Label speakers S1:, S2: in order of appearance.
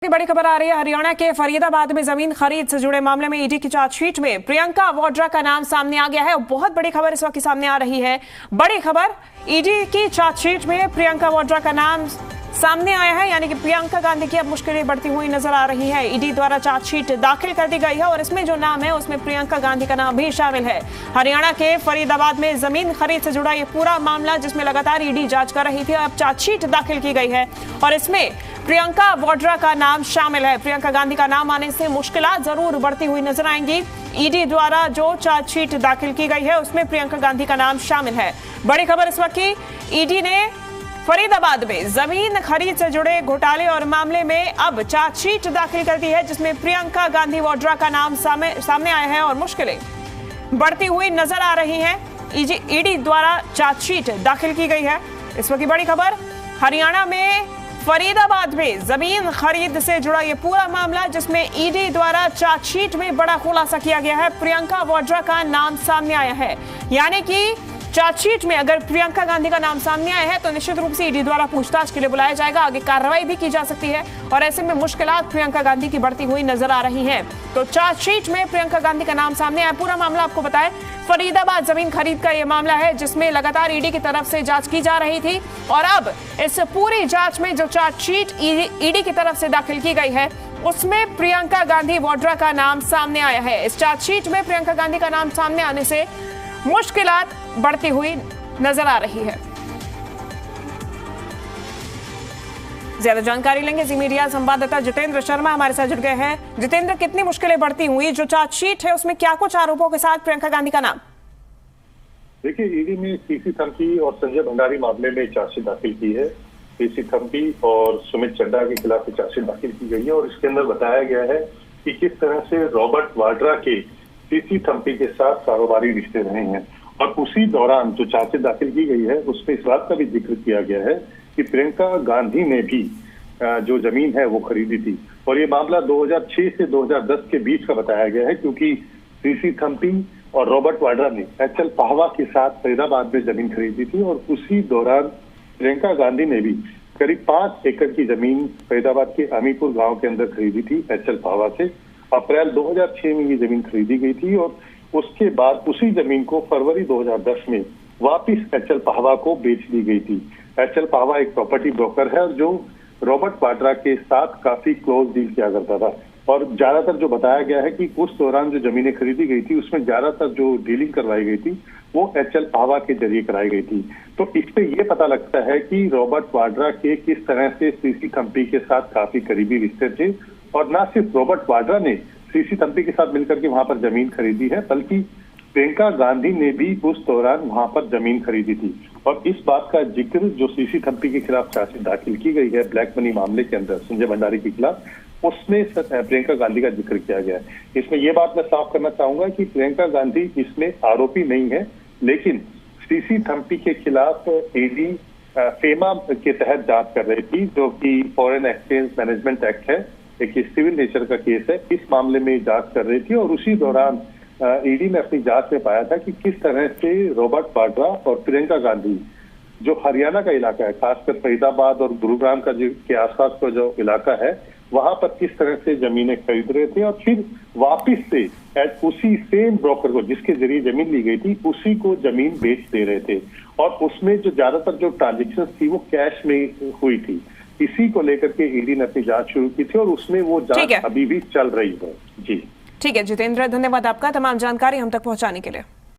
S1: बड़ी खबर आ रही है। हरियाणा के फरीदाबाद में जमीन खरीद से जुड़े मामले में ईडी की चार्जशीट में प्रियंका वाड्रा का नाम सामने आ गया है। बहुत बड़ी खबर इस वक्त सामने आ रही है। बड़ी खबर, ईडी की चार्जशीट में प्रियंका वाड्रा का नाम सामने आया है, यानी कि प्रियंका गांधी की अब मुश्किलें बढ़ती हुई नजर आ रही है। ईडी द्वारा चार्जशीट दाखिल कर दी गई है और इसमें जो नाम है उसमें प्रियंका गांधी का नाम भी शामिल है। हरियाणा के फरीदाबाद में जमीन खरीद से जुड़ा ये पूरा मामला, जिसमें लगातार ईडी जांच कर रही थी, अब चार्जशीट दाखिल की गई है और इसमें प्रियंका वाड्रा का नाम शामिल है। प्रियंका गांधी का नाम आने से मुश्किलात जरूर बढ़ती हुई नजर आएंगी। ईडी द्वारा जो चार्जशीट दाखिल की गई है उसमें प्रियंका गांधी का नाम शामिल है। बड़ी खबर इस वक्त की, ईडी ने फरीदाबाद में जमीन खरीद से जुड़े घोटाले और मामले में अब चार्जशीट दाखिल कर दी है, जिसमें प्रियंका गांधी वाड्रा का नाम सामने आया है और मुश्किलें बढ़ती हुई नजर आ रही हैं। ईडी द्वारा चार्जशीट दाखिल की गई है। इस वक्त की बड़ी खबर, हरियाणा में फरीदाबाद में जमीन खरीद से जुड़ा ये पूरा मामला, जिसमें ईडी द्वारा चार्जशीट में बड़ा खुलासा किया गया है। प्रियंका वाड्रा का नाम सामने आया है, यानी कि चार्जशीट में अगर प्रियंका गांधी का नाम सामने आया है तो निश्चित रूप से ईडी द्वारा पूछताछ के लिए बुलाया जाएगा, आगे कार्रवाई भी की जा सकती है और ऐसे में मुश्किलात प्रियंका गांधी की बढ़ती हुई नजर आ रही हैं। तो चार्जशीट में प्रियंका गांधी का नाम सामने आया। पूरा मामला आपको बताएं, फरीदाबाद जमीन खरीद का यह मामला है, जिसमें लगातार ईडी की तरफ से जांच की जा रही थी और अब इस पूरी जांच में जो चार्जशीट ईडी की तरफ से दाखिल की गई है उसमें प्रियंका गांधी वाड्रा का नाम सामने आया है। इस चार्जशीट में प्रियंका गांधी का नाम सामने आने से मुश्किलात बढ़ती हुई नजर आ रही है। ज्यादा जानकारी लेंगे जी मीडिया संवाददाता जितेंद्र शर्मा हमारे साथ जुड़ गए हैं। जितेंद्र, कितनी मुश्किलें बढ़ती हुई, जो चार्जशीट है उसमें क्या कुछ आरोपों के साथ प्रियंका गांधी का नाम?
S2: देखिए, ईडी ने सीसी थम्पी और संजय भंडारी मामले में चार्जशीट दाखिल की है। सीसी थम्पी और सुमित चड्ढा के खिलाफ चार्जशीट दाखिल की गई है और इसके अंदर बताया गया है कि किस तरह से रॉबर्ट वाड्रा के सीसी थम्पी के साथ कारोबारी रिश्ते रहे हैं और उसी दौरान जो चार्जशीट दाखिल की गई है उसमें इस बात का भी जिक्र किया गया है कि प्रियंका गांधी ने भी जो जमीन है वो खरीदी थी और ये मामला 2006 से 2010 के बीच का बताया गया है, क्योंकि सीसी थम्पी और रॉबर्ट वाड्रा ने एचएल पाहवा के साथ फरीदाबाद में जमीन खरीदी थी और उसी दौरान प्रियंका गांधी ने भी करीब 5 एकड़ की जमीन फरीदाबाद के अमीपुर गांव के अंदर खरीदी थी एचएल पाहवा से। अप्रैल 2006 में ये जमीन खरीदी गई थी और उसके बाद उसी जमीन को फरवरी 2010 में वापस एचएल पाहवा को बेच दी गई थी। एचएल पाहवा एक प्रॉपर्टी ब्रोकर है और जो रॉबर्ट वाड्रा के साथ काफी क्लोज डील किया करता था और ज्यादातर जो बताया गया है कि उस दौरान जो जमीनें खरीदी गई थी उसमें ज्यादातर जो डीलिंग करवाई गई थी वो एचएल पाहवा के जरिए कराई गई थी। तो इससे ये पता लगता है कि रॉबर्ट वाड्रा के किस तरह से सीसी थम्पी के साथ काफी करीबी रिश्ते थे और न सिर्फ रॉबर्ट वाड्रा ने सीसी थम्पी के साथ मिलकर के वहां पर जमीन खरीदी है, बल्कि प्रियंका गांधी ने भी उस दौरान वहां पर जमीन खरीदी थी और इस बात का जिक्र जो सीसी थम्पी के खिलाफ चार्जशीट दाखिल की गई है ब्लैक मनी मामले के अंदर संजय भंडारी के खिलाफ, उसमें प्रियंका गांधी का जिक्र किया गया है। इसमें यह बात मैं साफ करना चाहूंगा कि प्रियंका गांधी इसमें आरोपी नहीं है, लेकिन सीसी थम्पी के खिलाफ ईडी फेमा के तहत जांच कर रही थी, जो कि फॉरेन एक्सचेंज मैनेजमेंट एक्ट है, एक सिविल नेचर का केस है। इस मामले में जांच कर रही थी और उसी दौरान ईडी ने अपनी जांच में पाया था कि किस तरह से रॉबर्ट वाड्रा और प्रियंका गांधी जो हरियाणा का इलाका है, खासकर फरीदाबाद और गुरुग्राम का के आसपास का जो इलाका है, वहां पर किस तरह से जमीनें खरीद रहे थे और फिर वापिस से उसी सेम ब्रोकर को जिसके जरिए जमीन ली गई थी उसी को जमीन बेच दे रहे थे और उसमें जो ज्यादातर जो ट्रांजेक्शन थी वो कैश में हुई थी। इसी को लेकर के ईडी ने अपनी जांच शुरू की थी और उसमें वो जांच अभी भी चल रही है। जी
S1: ठीक है जितेंद्र, धन्यवाद आपका तमाम जानकारी हम तक पहुंचाने के लिए।